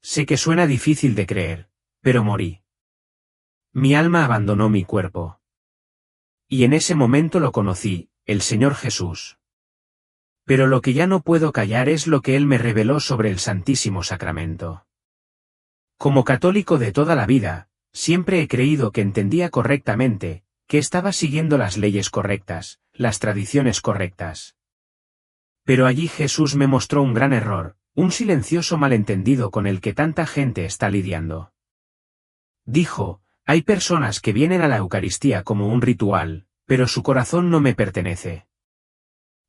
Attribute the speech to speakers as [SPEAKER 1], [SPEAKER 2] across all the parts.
[SPEAKER 1] Sé que suena difícil de creer, pero morí. Mi alma abandonó mi cuerpo. Y en ese momento lo conocí, el Señor Jesús. Pero lo que ya no puedo callar es lo que Él me reveló sobre el Santísimo Sacramento. Como católico de toda la vida, siempre he creído que entendía correctamente, que estaba siguiendo las leyes correctas, las tradiciones correctas. Pero allí Jesús me mostró un gran error, un silencioso malentendido con el que tanta gente está lidiando. Dijo, hay personas que vienen a la Eucaristía como un ritual, pero su corazón no me pertenece.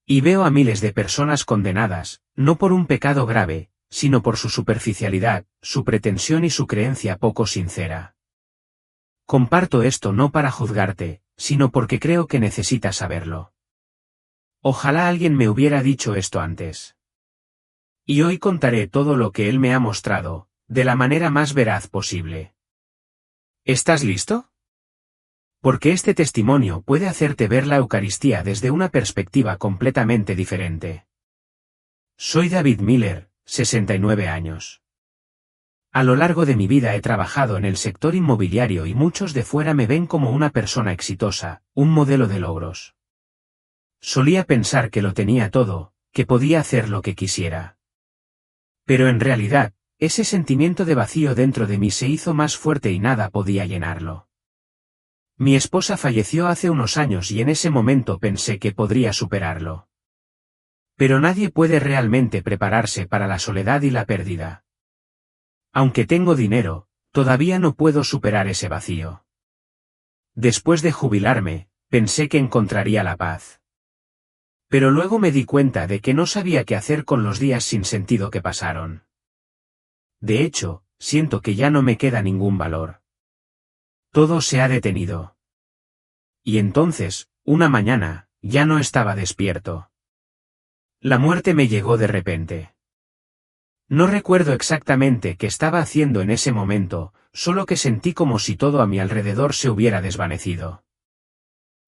[SPEAKER 1] Y veo a miles de personas condenadas, no por un pecado grave, sino por su superficialidad, su pretensión y su creencia poco sincera. Comparto esto no para juzgarte, sino porque creo que necesitas saberlo. Ojalá alguien me hubiera dicho esto antes. Y hoy contaré todo lo que Él me ha mostrado, de la manera más veraz posible. ¿Estás listo? Porque este testimonio puede hacerte ver la Eucaristía desde una perspectiva completamente diferente. Soy David Miller, 69 años. A lo largo de mi vida he trabajado en el sector inmobiliario y muchos de fuera me ven como una persona exitosa, un modelo de logros. Solía pensar que lo tenía todo, que podía hacer lo que quisiera. Pero en realidad, ese sentimiento de vacío dentro de mí se hizo más fuerte y nada podía llenarlo. Mi esposa falleció hace unos años y en ese momento pensé que podría superarlo. Pero nadie puede realmente prepararse para la soledad y la pérdida. Aunque tengo dinero, todavía no puedo superar ese vacío. Después de jubilarme, pensé que encontraría la paz. Pero luego me di cuenta de que no sabía qué hacer con los días sin sentido que pasaron. De hecho, siento que ya no me queda ningún valor. Todo se ha detenido. Y entonces, una mañana, ya no estaba despierto. La muerte me llegó de repente. No recuerdo exactamente qué estaba haciendo en ese momento, solo que sentí como si todo a mi alrededor se hubiera desvanecido.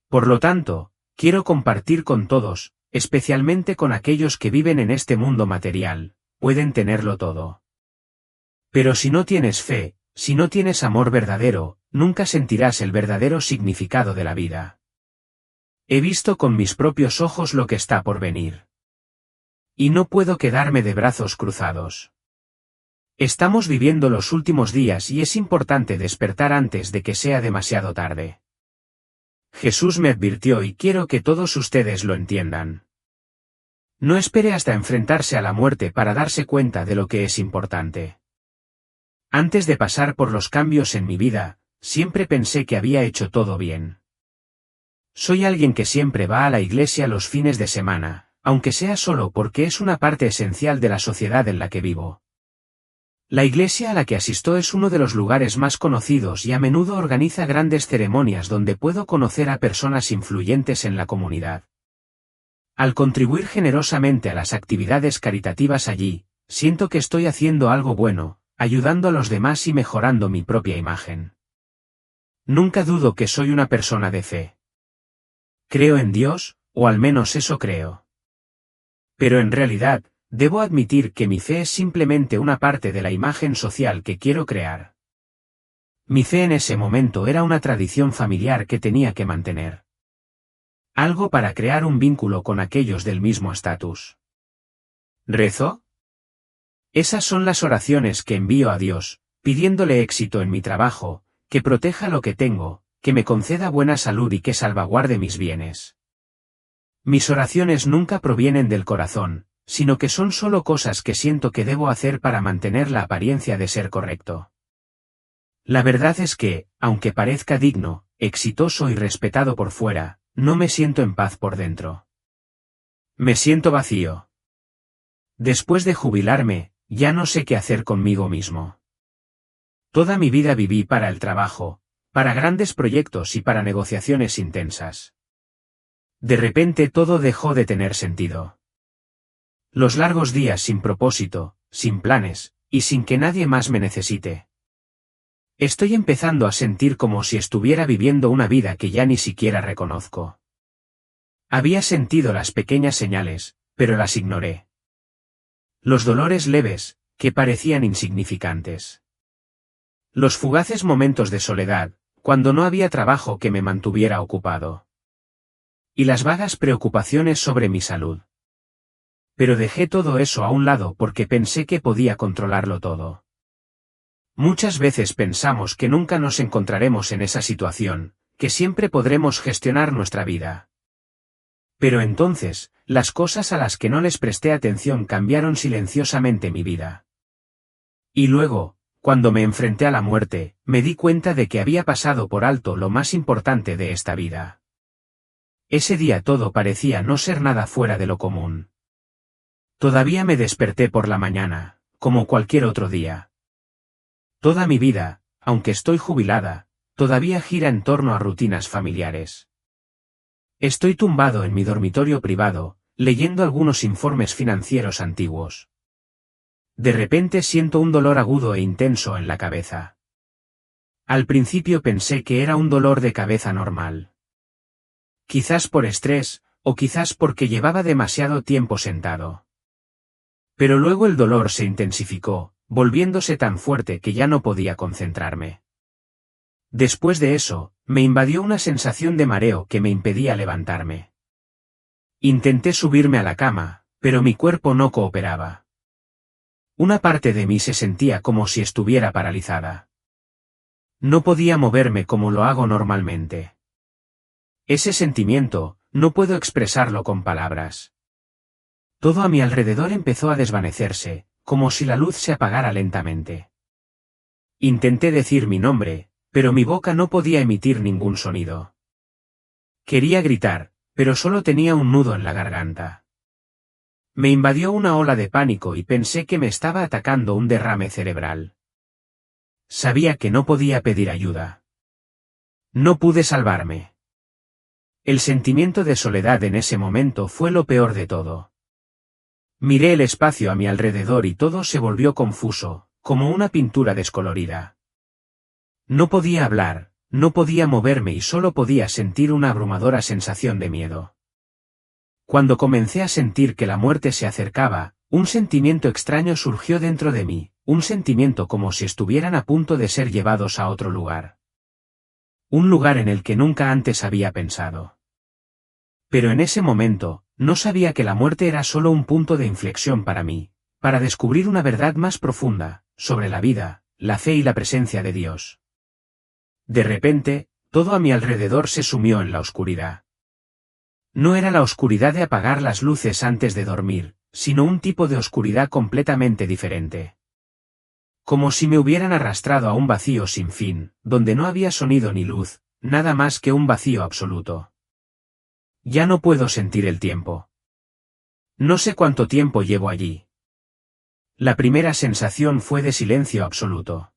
[SPEAKER 1] Por lo tanto, quiero compartir con todos, especialmente con aquellos que viven en este mundo material, pueden tenerlo todo. Pero si no tienes fe, si no tienes amor verdadero, nunca sentirás el verdadero significado de la vida. He visto con mis propios ojos lo que está por venir. Y no puedo quedarme de brazos cruzados. Estamos viviendo los últimos días y es importante despertar antes de que sea demasiado tarde. Jesús me advirtió y quiero que todos ustedes lo entiendan. No espere hasta enfrentarse a la muerte para darse cuenta de lo que es importante. Antes de pasar por los cambios en mi vida, siempre pensé que había hecho todo bien. Soy alguien que siempre va a la iglesia los fines de semana, aunque sea solo porque es una parte esencial de la sociedad en la que vivo. La iglesia a la que asisto es uno de los lugares más conocidos y a menudo organiza grandes ceremonias donde puedo conocer a personas influyentes en la comunidad. Al contribuir generosamente a las actividades caritativas allí, siento que estoy haciendo algo bueno, ayudando a los demás y mejorando mi propia imagen. Nunca dudo que soy una persona de fe. Creo en Dios, o al menos eso creo. Pero en realidad, debo admitir que mi fe es simplemente una parte de la imagen social que quiero crear. Mi fe en ese momento era una tradición familiar que tenía que mantener. Algo para crear un vínculo con aquellos del mismo estatus. ¿Rezo? Esas son las oraciones que envío a Dios, pidiéndole éxito en mi trabajo, que proteja lo que tengo, que me conceda buena salud y que salvaguarde mis bienes. Mis oraciones nunca provienen del corazón, sino que son solo cosas que siento que debo hacer para mantener la apariencia de ser correcto. La verdad es que, aunque parezca digno, exitoso y respetado por fuera, no me siento en paz por dentro. Me siento vacío. Después de jubilarme, ya no sé qué hacer conmigo mismo. Toda mi vida viví para el trabajo, para grandes proyectos y para negociaciones intensas. De repente todo dejó de tener sentido. Los largos días sin propósito, sin planes, y sin que nadie más me necesite. Estoy empezando a sentir como si estuviera viviendo una vida que ya ni siquiera reconozco. Había sentido las pequeñas señales, pero las ignoré. Los dolores leves, que parecían insignificantes. Los fugaces momentos de soledad, cuando no había trabajo que me mantuviera ocupado. Y las vagas preocupaciones sobre mi salud. Pero dejé todo eso a un lado porque pensé que podía controlarlo todo. Muchas veces pensamos que nunca nos encontraremos en esa situación, que siempre podremos gestionar nuestra vida. Pero entonces, las cosas a las que no les presté atención cambiaron silenciosamente mi vida. Y luego, cuando me enfrenté a la muerte, me di cuenta de que había pasado por alto lo más importante de esta vida. Ese día todo parecía no ser nada fuera de lo común. Todavía me desperté por la mañana, como cualquier otro día. Toda mi vida, aunque estoy jubilada, todavía gira en torno a rutinas familiares. Estoy tumbado en mi dormitorio privado, leyendo algunos informes financieros antiguos. De repente siento un dolor agudo e intenso en la cabeza. Al principio pensé que era un dolor de cabeza normal. Quizás por estrés, o quizás porque llevaba demasiado tiempo sentado. Pero luego el dolor se intensificó, volviéndose tan fuerte que ya no podía concentrarme. Después de eso, me invadió una sensación de mareo que me impedía levantarme. Intenté subirme a la cama, pero mi cuerpo no cooperaba. Una parte de mí se sentía como si estuviera paralizada. No podía moverme como lo hago normalmente. Ese sentimiento, no puedo expresarlo con palabras. Todo a mi alrededor empezó a desvanecerse, como si la luz se apagara lentamente. Intenté decir mi nombre, pero mi boca no podía emitir ningún sonido. Quería gritar, pero solo tenía un nudo en la garganta. Me invadió una ola de pánico y pensé que me estaba atacando un derrame cerebral. Sabía que no podía pedir ayuda. No pude salvarme. El sentimiento de soledad en ese momento fue lo peor de todo. Miré el espacio a mi alrededor y todo se volvió confuso, como una pintura descolorida. No podía hablar, no podía moverme y solo podía sentir una abrumadora sensación de miedo. Cuando comencé a sentir que la muerte se acercaba, un sentimiento extraño surgió dentro de mí, un sentimiento como si estuvieran a punto de ser llevados a otro lugar. Un lugar en el que nunca antes había pensado. Pero en ese momento, no sabía que la muerte era solo un punto de inflexión para mí, para descubrir una verdad más profunda, sobre la vida, la fe y la presencia de Dios. De repente, todo a mi alrededor se sumió en la oscuridad. No era la oscuridad de apagar las luces antes de dormir, sino un tipo de oscuridad completamente diferente. Como si me hubieran arrastrado a un vacío sin fin, donde no había sonido ni luz, nada más que un vacío absoluto. Ya no puedo sentir el tiempo. No sé cuánto tiempo llevo allí. La primera sensación fue de silencio absoluto.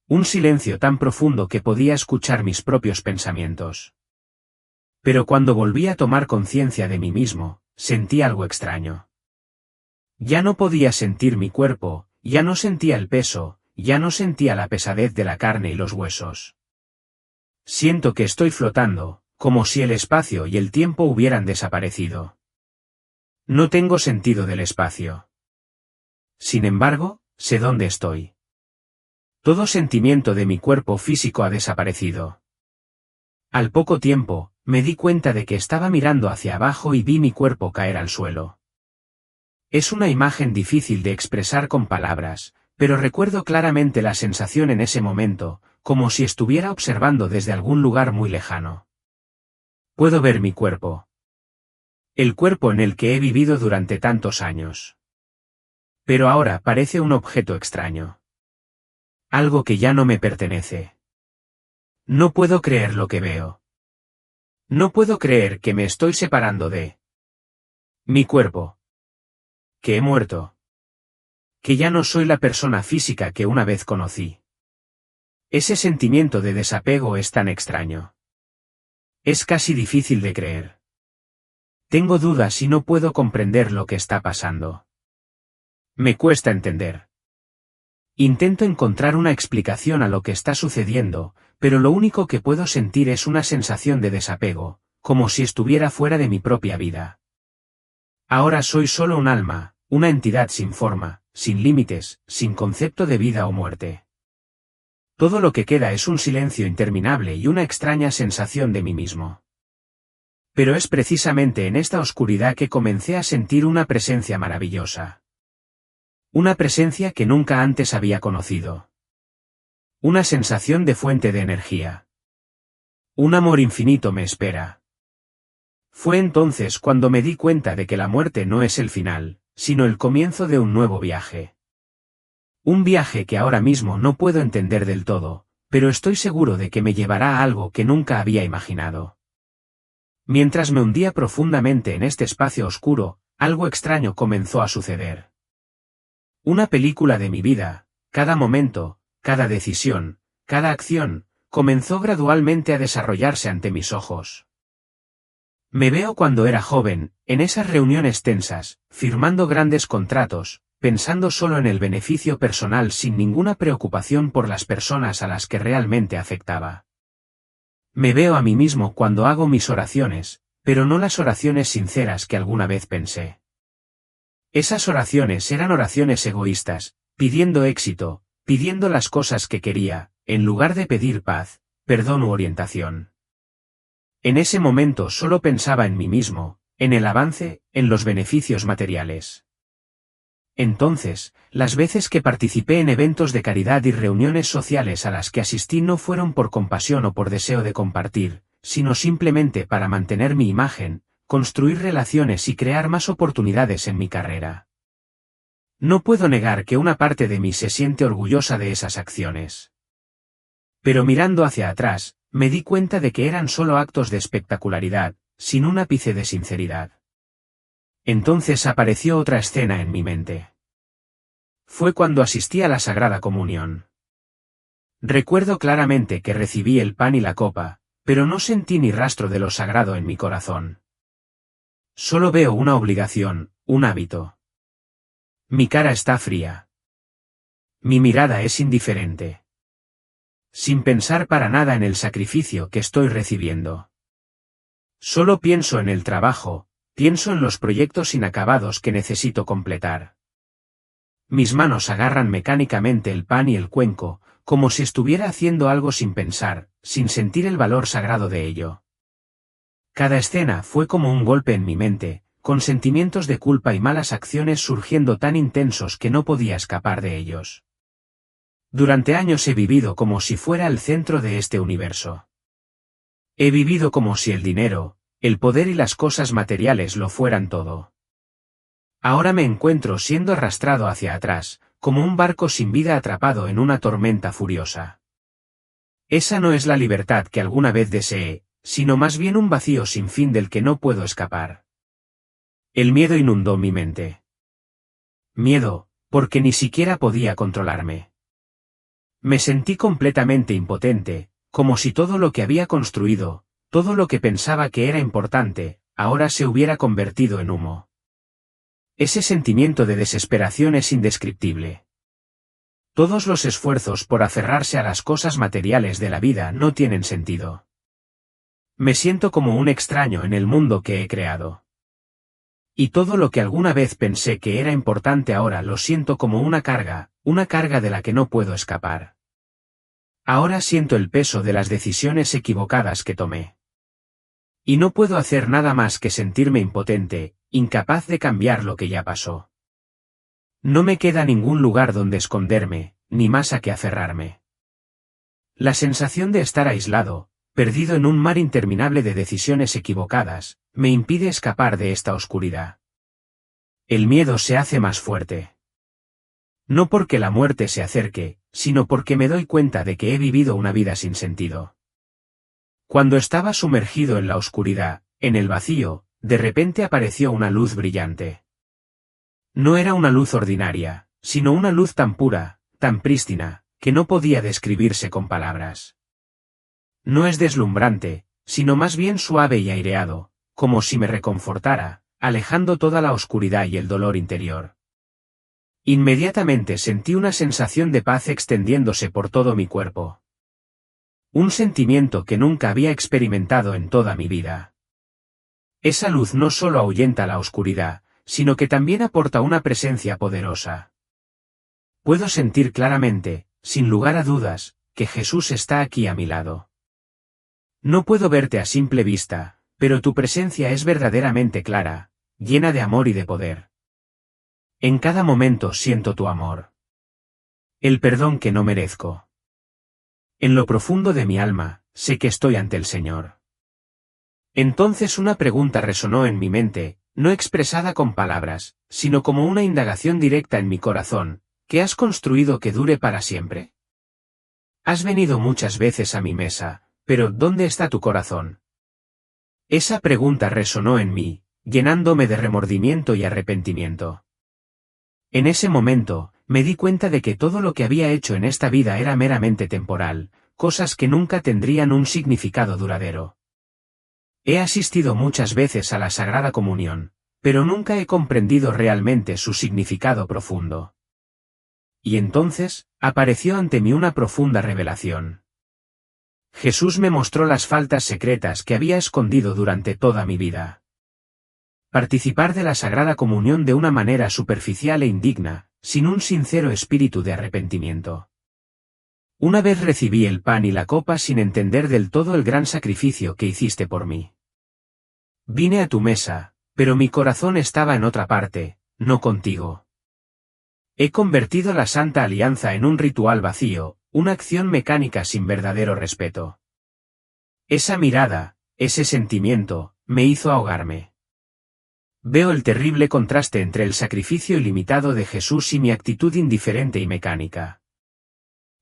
[SPEAKER 1] Un silencio tan profundo que podía escuchar mis propios pensamientos. Pero cuando volví a tomar conciencia de mí mismo, sentí algo extraño. Ya no podía sentir mi cuerpo, ya no sentía el peso, ya no sentía la pesadez de la carne y los huesos. Siento que estoy flotando, como si el espacio y el tiempo hubieran desaparecido. No tengo sentido del espacio. Sin embargo, sé dónde estoy. Todo sentimiento de mi cuerpo físico ha desaparecido. Al poco tiempo, me di cuenta de que estaba mirando hacia abajo y vi mi cuerpo caer al suelo. Es una imagen difícil de expresar con palabras, pero recuerdo claramente la sensación en ese momento, como si estuviera observando desde algún lugar muy lejano. Puedo ver mi cuerpo. El cuerpo en el que he vivido durante tantos años. Pero ahora parece un objeto extraño. Algo que ya no me pertenece. No puedo creer lo que veo. No puedo creer que me estoy separando de mi cuerpo. Que he muerto. Que ya no soy la persona física que una vez conocí. Ese sentimiento de desapego es tan extraño. Es casi difícil de creer. Tengo dudas y no puedo comprender lo que está pasando. Me cuesta entender. Intento encontrar una explicación a lo que está sucediendo, pero lo único que puedo sentir es una sensación de desapego, como si estuviera fuera de mi propia vida. Ahora soy solo un alma, una entidad sin forma, sin límites, sin concepto de vida o muerte. Todo lo que queda es un silencio interminable y una extraña sensación de mí mismo. Pero es precisamente en esta oscuridad que comencé a sentir una presencia maravillosa. Una presencia que nunca antes había conocido. Una sensación de fuente de energía. Un amor infinito me espera. Fue entonces cuando me di cuenta de que la muerte no es el final, sino el comienzo de un nuevo viaje. Un viaje que ahora mismo no puedo entender del todo, pero estoy seguro de que me llevará a algo que nunca había imaginado. Mientras me hundía profundamente en este espacio oscuro, algo extraño comenzó a suceder. Una película de mi vida, cada momento, cada decisión, cada acción, comenzó gradualmente a desarrollarse ante mis ojos. Me veo cuando era joven, en esas reuniones tensas, firmando grandes contratos, pensando solo en el beneficio personal sin ninguna preocupación por las personas a las que realmente afectaba. Me veo a mí mismo cuando hago mis oraciones, pero no las oraciones sinceras que alguna vez pensé. Esas oraciones eran oraciones egoístas, pidiendo éxito, pidiendo las cosas que quería, en lugar de pedir paz, perdón u orientación. En ese momento solo pensaba en mí mismo, en el avance, en los beneficios materiales. Entonces, las veces que participé en eventos de caridad y reuniones sociales a las que asistí no fueron por compasión o por deseo de compartir, sino simplemente para mantener mi imagen, construir relaciones y crear más oportunidades en mi carrera. No puedo negar que una parte de mí se siente orgullosa de esas acciones. Pero mirando hacia atrás, me di cuenta de que eran solo actos de espectacularidad, sin un ápice de sinceridad. Entonces apareció otra escena en mi mente. Fue cuando asistí a la Sagrada Comunión. Recuerdo claramente que recibí el pan y la copa, pero no sentí ni rastro de lo sagrado en mi corazón. Solo veo una obligación, un hábito. Mi cara está fría. Mi mirada es indiferente. Sin pensar para nada en el sacrificio que estoy recibiendo. Solo pienso en el trabajo, pienso en los proyectos inacabados que necesito completar. Mis manos agarran mecánicamente el pan y el cuenco, como si estuviera haciendo algo sin pensar, sin sentir el valor sagrado de ello. Cada escena fue como un golpe en mi mente, con sentimientos de culpa y malas acciones surgiendo tan intensos que no podía escapar de ellos. Durante años he vivido como si fuera el centro de este universo. He vivido como si el dinero, el poder y las cosas materiales lo fueran todo. Ahora me encuentro siendo arrastrado hacia atrás, como un barco sin vida atrapado en una tormenta furiosa. Esa no es la libertad que alguna vez deseé, sino más bien un vacío sin fin del que no puedo escapar. El miedo inundó mi mente. Miedo, porque ni siquiera podía controlarme. Me sentí completamente impotente, como si todo lo que había construido, todo lo que pensaba que era importante, ahora se hubiera convertido en humo. Ese sentimiento de desesperación es indescriptible. Todos los esfuerzos por aferrarse a las cosas materiales de la vida no tienen sentido. Me siento como un extraño en el mundo que he creado. Y todo lo que alguna vez pensé que era importante ahora lo siento como una carga de la que no puedo escapar. Ahora siento el peso de las decisiones equivocadas que tomé. Y no puedo hacer nada más que sentirme impotente, incapaz de cambiar lo que ya pasó. No me queda ningún lugar donde esconderme, ni más a que aferrarme. La sensación de estar aislado, perdido en un mar interminable de decisiones equivocadas, me impide escapar de esta oscuridad. El miedo se hace más fuerte. No porque la muerte se acerque, sino porque me doy cuenta de que he vivido una vida sin sentido. Cuando estaba sumergido en la oscuridad, en el vacío, de repente apareció una luz brillante. No era una luz ordinaria, sino una luz tan pura, tan prístina, que no podía describirse con palabras. No es deslumbrante, sino más bien suave y aireado, como si me reconfortara, alejando toda la oscuridad y el dolor interior. Inmediatamente sentí una sensación de paz extendiéndose por todo mi cuerpo. Un sentimiento que nunca había experimentado en toda mi vida. Esa luz no solo ahuyenta la oscuridad, sino que también aporta una presencia poderosa. Puedo sentir claramente, sin lugar a dudas, que Jesús está aquí a mi lado. No puedo verte a simple vista, pero tu presencia es verdaderamente clara, llena de amor y de poder. En cada momento siento tu amor. El perdón que no merezco. En lo profundo de mi alma, sé que estoy ante el Señor. Entonces una pregunta resonó en mi mente, no expresada con palabras, sino como una indagación directa en mi corazón: ¿qué has construido que dure para siempre? Has venido muchas veces a mi mesa, pero ¿dónde está tu corazón? Esa pregunta resonó en mí, llenándome de remordimiento y arrepentimiento. En ese momento, me di cuenta de que todo lo que había hecho en esta vida era meramente temporal, cosas que nunca tendrían un significado duradero. He asistido muchas veces a la Sagrada Comunión, pero nunca he comprendido realmente su significado profundo. Y entonces, apareció ante mí una profunda revelación. Jesús me mostró las faltas secretas que había escondido durante toda mi vida. Participar de la Sagrada Comunión de una manera superficial e indigna, sin un sincero espíritu de arrepentimiento. Una vez recibí el pan y la copa sin entender del todo el gran sacrificio que hiciste por mí. Vine a tu mesa, pero mi corazón estaba en otra parte, no contigo. He convertido la Santa Alianza en un ritual vacío, una acción mecánica sin verdadero respeto. Esa mirada, ese sentimiento, me hizo ahogarme. Veo el terrible contraste entre el sacrificio ilimitado de Jesús y mi actitud indiferente y mecánica.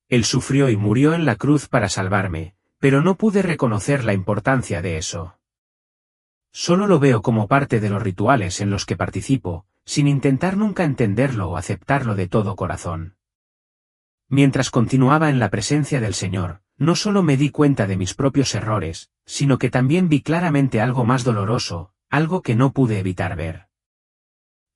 [SPEAKER 1] Él sufrió y murió en la cruz para salvarme, pero no pude reconocer la importancia de eso. Solo lo veo como parte de los rituales en los que participo, sin intentar nunca entenderlo o aceptarlo de todo corazón. Mientras continuaba en la presencia del Señor, no solo me di cuenta de mis propios errores, sino que también vi claramente algo más doloroso, algo que no pude evitar ver.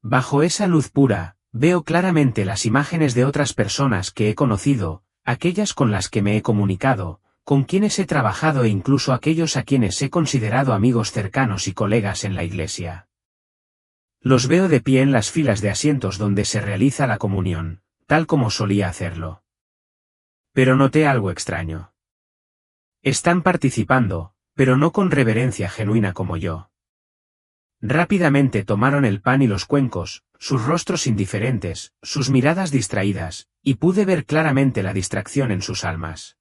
[SPEAKER 1] Bajo esa luz pura, veo claramente las imágenes de otras personas que he conocido, aquellas con las que me he comunicado, con quienes he trabajado e incluso aquellos a quienes he considerado amigos cercanos y colegas en la iglesia. Los veo de pie en las filas de asientos donde se realiza la comunión, tal como solía hacerlo. Pero noté algo extraño. Están participando, pero no con reverencia genuina como yo. Rápidamente tomaron el pan y los cuencos, sus rostros indiferentes, sus miradas distraídas, y pude ver claramente la distracción en sus almas.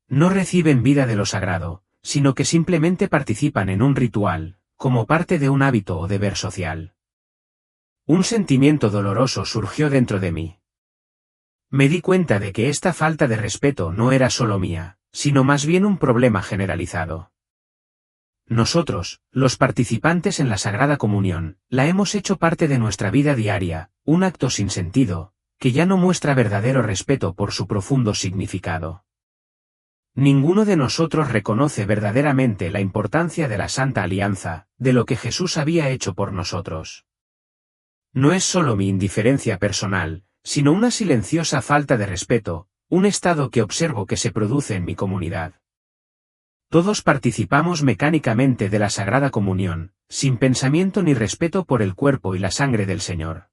[SPEAKER 1] No reciben vida de lo sagrado, sino que simplemente participan en un ritual, como parte de un hábito o deber social. Un sentimiento doloroso surgió dentro de mí. Me di cuenta de que esta falta de respeto no era solo mía, sino más bien un problema generalizado. Nosotros, los participantes en la Sagrada Comunión, la hemos hecho parte de nuestra vida diaria, un acto sin sentido, que ya no muestra verdadero respeto por su profundo significado. Ninguno de nosotros reconoce verdaderamente la importancia de la Santa Alianza, de lo que Jesús había hecho por nosotros. No es solo mi indiferencia personal, sino una silenciosa falta de respeto, un estado que observo que se produce en mi comunidad. Todos participamos mecánicamente de la Sagrada Comunión, sin pensamiento ni respeto por el cuerpo y la sangre del Señor.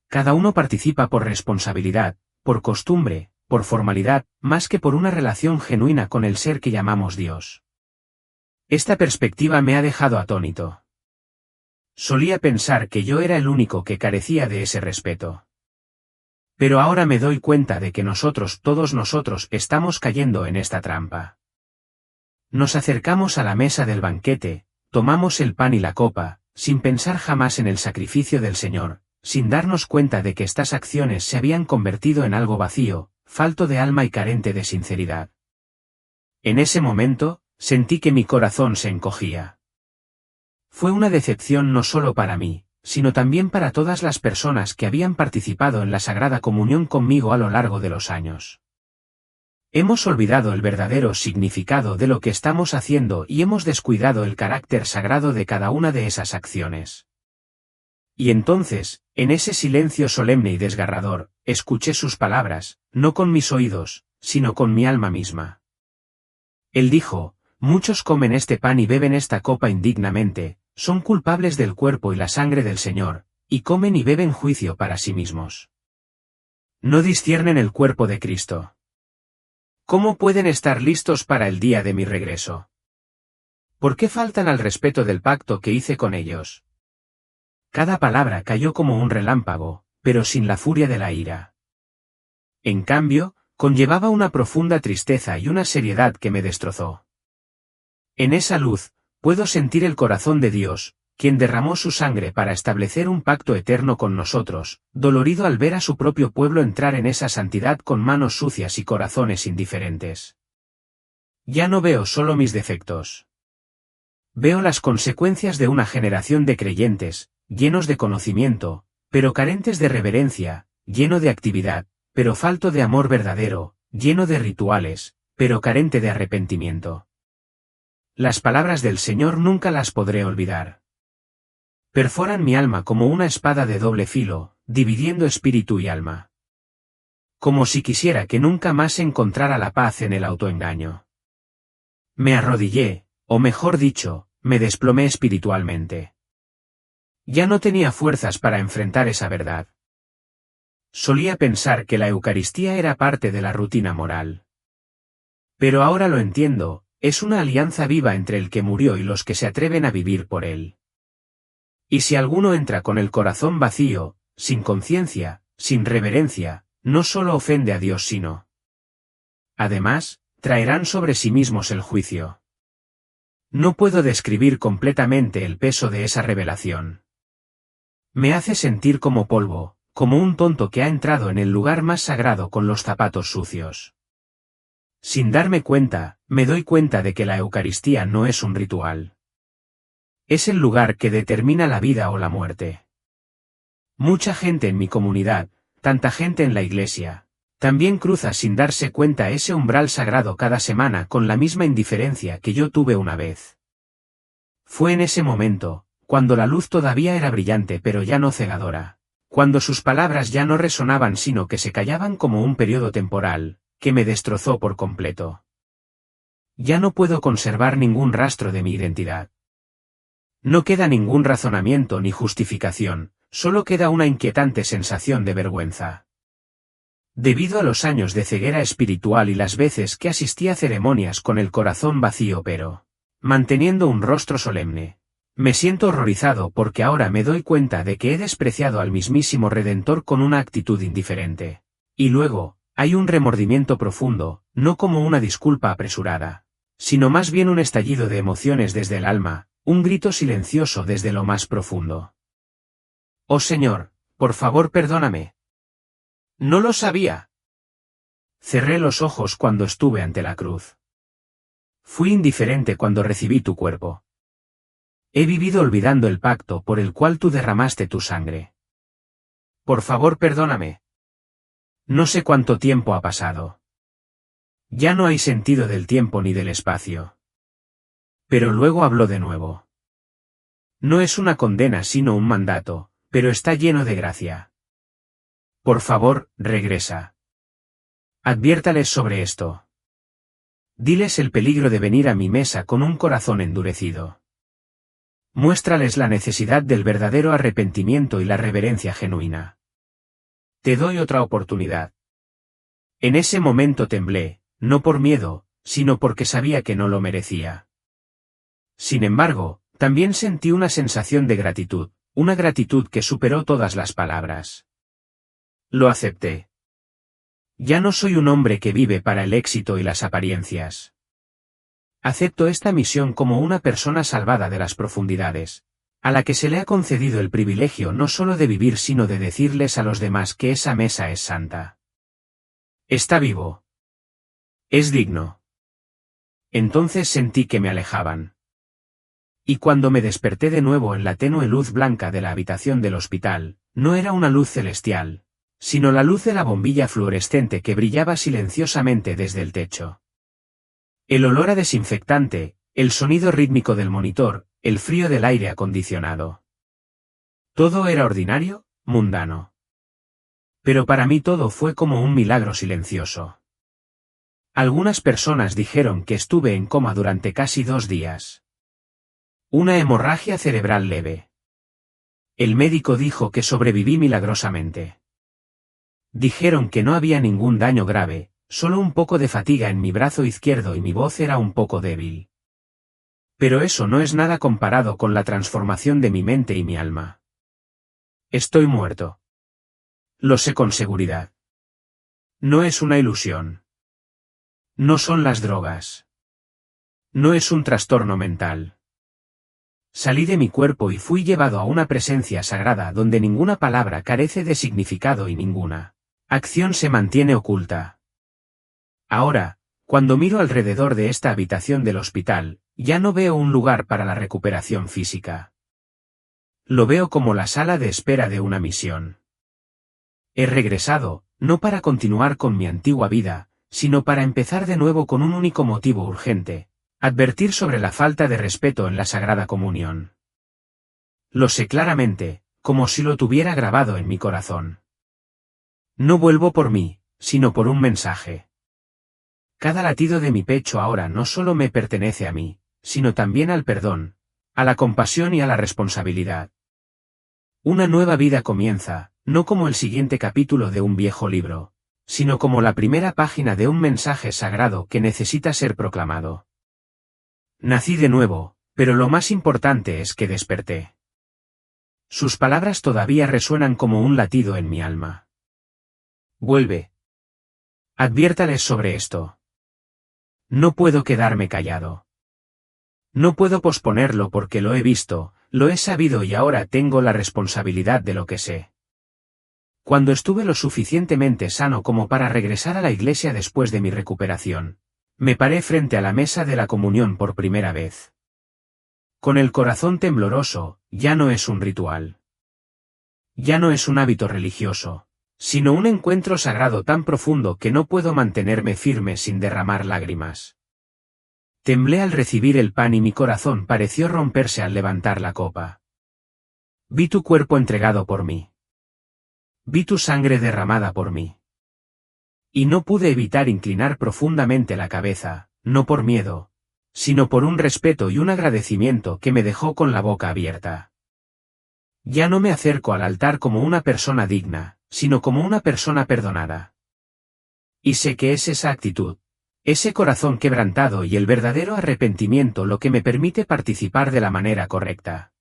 [SPEAKER 1] Cada uno participa por responsabilidad, por costumbre, por formalidad, más que por una relación genuina con el ser que llamamos Dios. Esta perspectiva me ha dejado atónito. Solía pensar que yo era el único que carecía de ese respeto. Pero ahora me doy cuenta de que todos nosotros, estamos cayendo en esta trampa. Nos acercamos a la mesa del banquete, tomamos el pan y la copa, sin pensar jamás en el sacrificio del Señor, sin darnos cuenta de que estas acciones se habían convertido en algo vacío, falto de alma y carente de sinceridad. En ese momento, sentí que mi corazón se encogía. Fue una decepción no solo para mí, sino también para todas las personas que habían participado en la Sagrada Comunión conmigo a lo largo de los años. Hemos olvidado el verdadero significado de lo que estamos haciendo y hemos descuidado el carácter sagrado de cada una de esas acciones. Y entonces, en ese silencio solemne y desgarrador, escuché sus palabras, no con mis oídos, sino con mi alma misma. Él dijo: muchos comen este pan y beben esta copa indignamente, son culpables del cuerpo y la sangre del Señor, y comen y beben juicio para sí mismos. No disciernen el cuerpo de Cristo. ¿Cómo pueden estar listos para el día de mi regreso? ¿Por qué faltan al respeto del pacto que hice con ellos? Cada palabra cayó como un relámpago, pero sin la furia de la ira. En cambio, conllevaba una profunda tristeza y una seriedad que me destrozó. En esa luz, puedo sentir el corazón de Dios, quien derramó su sangre para establecer un pacto eterno con nosotros, dolorido al ver a su propio pueblo entrar en esa santidad con manos sucias y corazones indiferentes. Ya no veo solo mis defectos. Veo las consecuencias de una generación de creyentes, llenos de conocimiento, pero carentes de reverencia, lleno de actividad, pero falto de amor verdadero, lleno de rituales, pero carente de arrepentimiento. Las palabras del Señor nunca las podré olvidar. Perforan mi alma como una espada de doble filo, dividiendo espíritu y alma. Como si quisiera que nunca más encontrara la paz en el autoengaño. Me arrodillé, o mejor dicho, me desplomé espiritualmente. Ya no tenía fuerzas para enfrentar esa verdad. Solía pensar que la Eucaristía era parte de la rutina moral. Pero ahora lo entiendo, es una alianza viva entre el que murió y los que se atreven a vivir por él. Y si alguno entra con el corazón vacío, sin conciencia, sin reverencia, no solo ofende a Dios sino. Además, traerán sobre sí mismos el juicio. No puedo describir completamente el peso de esa revelación. Me hace sentir como polvo, como un tonto que ha entrado en el lugar más sagrado con los zapatos sucios. Sin darme cuenta, me doy cuenta de que la Eucaristía no es un ritual. Es el lugar que determina la vida o la muerte. Mucha gente en mi comunidad, tanta gente en la iglesia, también cruza sin darse cuenta ese umbral sagrado cada semana con la misma indiferencia que yo tuve una vez. Fue en ese momento, cuando la luz todavía era brillante pero ya no cegadora, cuando sus palabras ya no resonaban sino que se callaban como un periodo temporal, que me destrozó por completo. Ya no puedo conservar ningún rastro de mi identidad. No queda ningún razonamiento ni justificación, solo queda una inquietante sensación de vergüenza. Debido a los años de ceguera espiritual y las veces que asistí a ceremonias con el corazón vacío pero, manteniendo un rostro solemne, me siento horrorizado porque ahora me doy cuenta de que he despreciado al mismísimo Redentor con una actitud indiferente. Y luego, hay un remordimiento profundo, no como una disculpa apresurada, sino más bien un estallido de emociones desde el alma, un grito silencioso desde lo más profundo. Oh Señor, por favor perdóname. No lo sabía. Cerré los ojos cuando estuve ante la cruz. Fui indiferente cuando recibí tu cuerpo. He vivido olvidando el pacto por el cual tú derramaste tu sangre. Por favor perdóname. No sé cuánto tiempo ha pasado. Ya no hay sentido del tiempo ni del espacio. Pero luego habló de nuevo. No es una condena sino un mandato, pero está lleno de gracia. Por favor, regresa. Adviértales sobre esto. Diles el peligro de venir a mi mesa con un corazón endurecido. Muéstrales la necesidad del verdadero arrepentimiento y la reverencia genuina. Te doy otra oportunidad. En ese momento temblé, no por miedo, sino porque sabía que no lo merecía. Sin embargo, también sentí una sensación de gratitud, una gratitud que superó todas las palabras. Lo acepté. Ya no soy un hombre que vive para el éxito y las apariencias. Acepto esta misión como una persona salvada de las profundidades, a la que se le ha concedido el privilegio no solo de vivir sino de decirles a los demás que esa mesa es santa. Está vivo. Es digno. Entonces sentí que me alejaban. Y cuando me desperté de nuevo en la tenue luz blanca de la habitación del hospital, no era una luz celestial, sino la luz de la bombilla fluorescente que brillaba silenciosamente desde el techo. El olor a desinfectante, el sonido rítmico del monitor, el frío del aire acondicionado. Todo era ordinario, mundano. Pero para mí todo fue como un milagro silencioso. Algunas personas dijeron que estuve en coma durante casi 2 días. Una hemorragia cerebral leve. El médico dijo que sobreviví milagrosamente. Dijeron que no había ningún daño grave, solo un poco de fatiga en mi brazo izquierdo y mi voz era un poco débil. Pero eso no es nada comparado con la transformación de mi mente y mi alma. Estoy muerto. Lo sé con seguridad. No es una ilusión. No son las drogas. No es un trastorno mental. Salí de mi cuerpo y fui llevado a una presencia sagrada donde ninguna palabra carece de significado y ninguna acción se mantiene oculta. Ahora, cuando miro alrededor de esta habitación del hospital, ya no veo un lugar para la recuperación física. Lo veo como la sala de espera de una misión. He regresado, no para continuar con mi antigua vida, sino para empezar de nuevo con un único motivo urgente: advertir sobre la falta de respeto en la Sagrada Comunión. Lo sé claramente, como si lo tuviera grabado en mi corazón. No vuelvo por mí, sino por un mensaje. Cada latido de mi pecho ahora no solo me pertenece a mí, sino también al perdón, a la compasión y a la responsabilidad. Una nueva vida comienza, no como el siguiente capítulo de un viejo libro, sino como la primera página de un mensaje sagrado que necesita ser proclamado. Nací de nuevo, pero lo más importante es que desperté. Sus palabras todavía resuenan como un latido en mi alma. Vuelve. Adviértales sobre esto. No puedo quedarme callado. No puedo posponerlo porque lo he visto, lo he sabido y ahora tengo la responsabilidad de lo que sé. Cuando estuve lo suficientemente sano como para regresar a la iglesia después de mi recuperación, me paré frente a la mesa de la comunión por primera vez. Con el corazón tembloroso, ya no es un ritual. Ya no es un hábito religioso, sino un encuentro sagrado tan profundo que no puedo mantenerme firme sin derramar lágrimas. Temblé al recibir el pan y mi corazón pareció romperse al levantar la copa. Vi tu cuerpo entregado por mí. Vi tu sangre derramada por mí. Y no pude evitar inclinar profundamente la cabeza, no por miedo, sino por un respeto y un agradecimiento que me dejó con la boca abierta. Ya no me acerco al altar como una persona digna, sino como una persona perdonada. Y sé que es esa actitud, ese corazón quebrantado y el verdadero arrepentimiento lo que me permite participar de la manera correcta.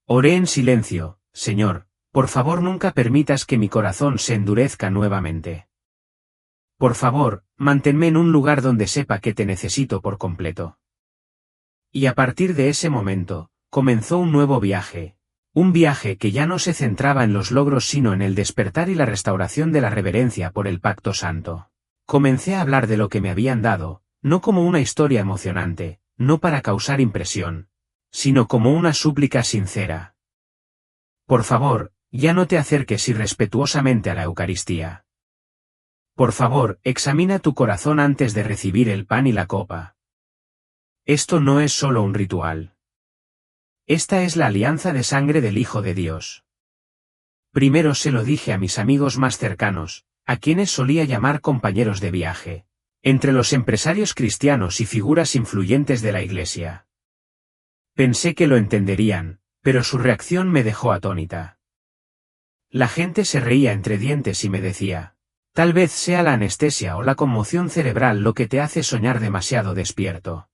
[SPEAKER 1] Oré en silencio: Señor, por favor nunca permitas que mi corazón se endurezca nuevamente. Por favor, manténme en un lugar donde sepa que te necesito por completo. Y a partir de ese momento, comenzó un nuevo viaje. Un viaje que ya no se centraba en los logros sino en el despertar y la restauración de la reverencia por el pacto santo. Comencé a hablar de lo que me habían dado, no como una historia emocionante, no para causar impresión, sino como una súplica sincera. Por favor, ya no te acerques irrespetuosamente a la Eucaristía. Por favor, examina tu corazón antes de recibir el pan y la copa. Esto no es solo un ritual. Esta es la alianza de sangre del Hijo de Dios. Primero se lo dije a mis amigos más cercanos, a quienes solía llamar compañeros de viaje, entre los empresarios cristianos y figuras influyentes de la Iglesia. Pensé que lo entenderían, pero su reacción me dejó atónita. La gente se reía entre dientes y me decía: tal vez sea la anestesia o la conmoción cerebral lo que te hace soñar demasiado despierto.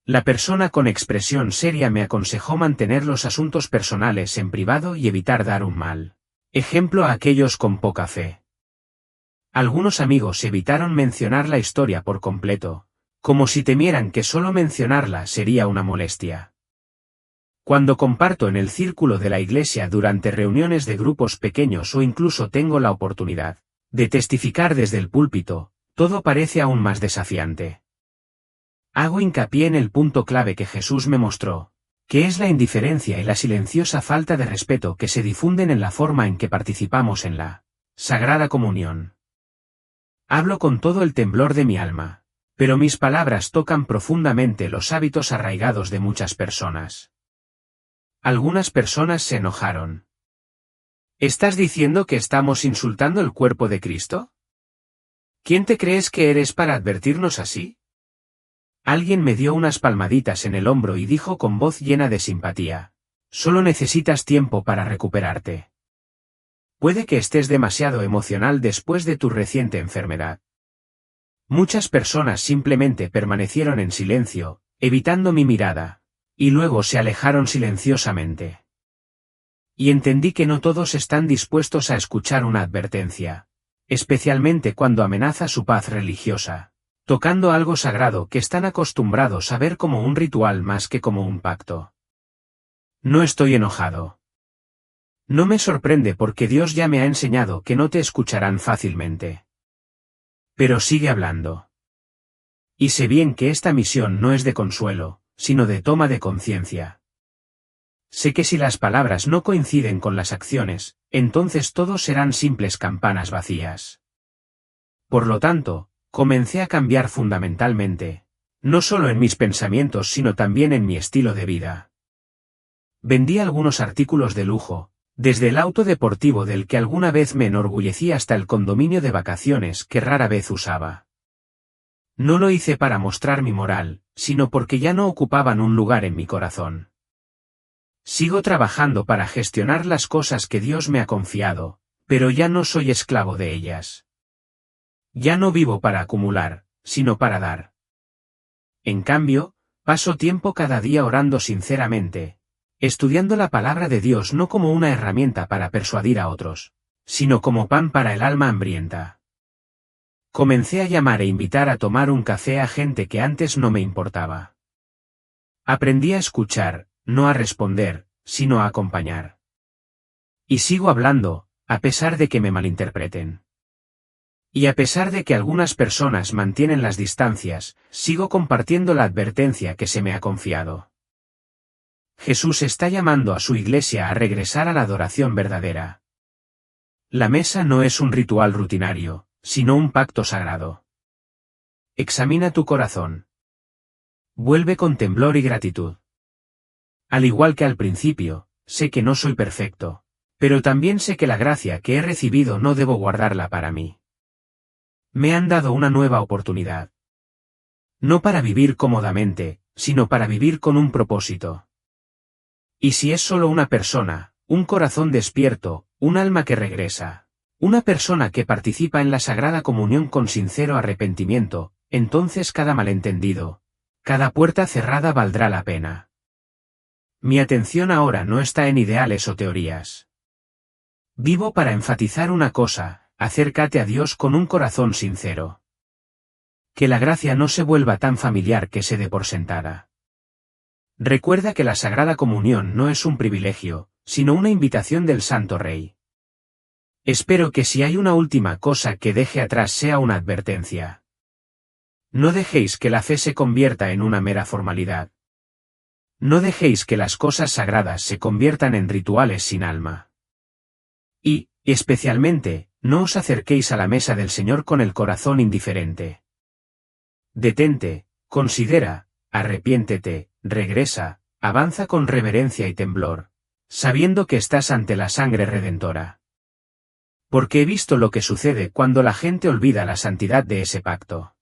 [SPEAKER 1] La persona con expresión seria me aconsejó mantener los asuntos personales en privado y evitar dar un mal ejemplo a aquellos con poca fe. Algunos amigos evitaron mencionar la historia por completo, como si temieran que solo mencionarla sería una molestia. Cuando comparto en el círculo de la iglesia durante reuniones de grupos pequeños o incluso tengo la oportunidad de testificar desde el púlpito, todo parece aún más desafiante. Hago hincapié en el punto clave que Jesús me mostró, que es la indiferencia y la silenciosa falta de respeto que se difunden en la forma en que participamos en la Sagrada Comunión. Hablo con todo el temblor de mi alma, pero mis palabras tocan profundamente los hábitos arraigados de muchas personas. Algunas personas se enojaron. ¿Estás diciendo que estamos insultando el cuerpo de Cristo? ¿Quién te crees que eres para advertirnos así? Alguien me dio unas palmaditas en el hombro y dijo con voz llena de simpatía: solo necesitas tiempo para recuperarte. Puede que estés demasiado emocional después de tu reciente enfermedad. Muchas personas simplemente permanecieron en silencio, evitando mi mirada, y luego se alejaron silenciosamente. Y entendí que no todos están dispuestos a escuchar una advertencia, especialmente cuando amenaza su paz religiosa, tocando algo sagrado que están acostumbrados a ver como un ritual más que como un pacto. No estoy enojado. No me sorprende porque Dios ya me ha enseñado que no te escucharán fácilmente. Pero sigue hablando. Y sé bien que esta misión no es de consuelo, sino de toma de conciencia. Sé que si las palabras no coinciden con las acciones, entonces todos serán simples campanas vacías. Por lo tanto, comencé a cambiar fundamentalmente, no solo en mis pensamientos sino también en mi estilo de vida. Vendí algunos artículos de lujo, desde el auto deportivo del que alguna vez me enorgullecí hasta el condominio de vacaciones que rara vez usaba. No lo hice para mostrar mi moral, sino porque ya no ocupaban un lugar en mi corazón. Sigo trabajando para gestionar las cosas que Dios me ha confiado, pero ya no soy esclavo de ellas. Ya no vivo para acumular, sino para dar. En cambio, paso tiempo cada día orando sinceramente, estudiando la palabra de Dios no como una herramienta para persuadir a otros, sino como pan para el alma hambrienta. Comencé a llamar e invitar a tomar un café a gente que antes no me importaba. Aprendí a escuchar, no a responder, sino a acompañar. Y sigo hablando, a pesar de que me malinterpreten. Y a pesar de que algunas personas mantienen las distancias, sigo compartiendo la advertencia que se me ha confiado. Jesús está llamando a su iglesia a regresar a la adoración verdadera. La mesa no es un ritual rutinario, sino un pacto sagrado. Examina tu corazón. Vuelve con temblor y gratitud. Al igual que al principio, sé que no soy perfecto, pero también sé que la gracia que he recibido no debo guardarla para mí. Me han dado una nueva oportunidad. No para vivir cómodamente, sino para vivir con un propósito. Y si es solo una persona, un corazón despierto, un alma que regresa, una persona que participa en la Sagrada Comunión con sincero arrepentimiento, entonces cada malentendido, cada puerta cerrada valdrá la pena. Mi atención ahora no está en ideales o teorías. Vivo para enfatizar una cosa: acércate a Dios con un corazón sincero. Que la gracia no se vuelva tan familiar que se dé por sentada. Recuerda que la Sagrada Comunión no es un privilegio, sino una invitación del Santo Rey. Espero que si hay una última cosa que deje atrás sea una advertencia. No dejéis que la fe se convierta en una mera formalidad. No dejéis que las cosas sagradas se conviertan en rituales sin alma. Y, especialmente, no os acerquéis a la mesa del Señor con el corazón indiferente. Detente, considera, arrepiéntete, regresa, avanza con reverencia y temblor, sabiendo que estás ante la sangre redentora. Porque he visto lo que sucede cuando la gente olvida la santidad de ese pacto.